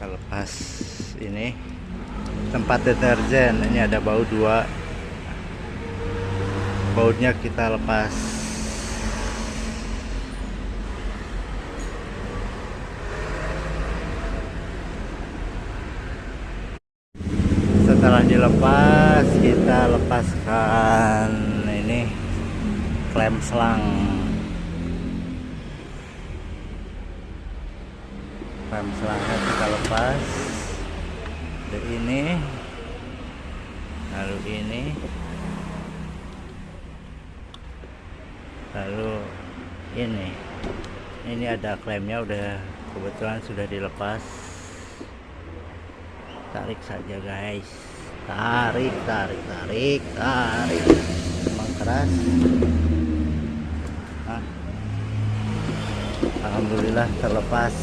kita lepas ini tempat deterjen. Ini ada baut dua, bautnya kita lepas. Setelah dilepas, kita lepaskan ini klem selang. Klem selangnya kita lepas. Dari ini, lalu ini, lalu ini ada klemnya, udah kebetulan sudah dilepas. Tarik saja guys, tarik, emang keras. Alhamdulillah terlepas.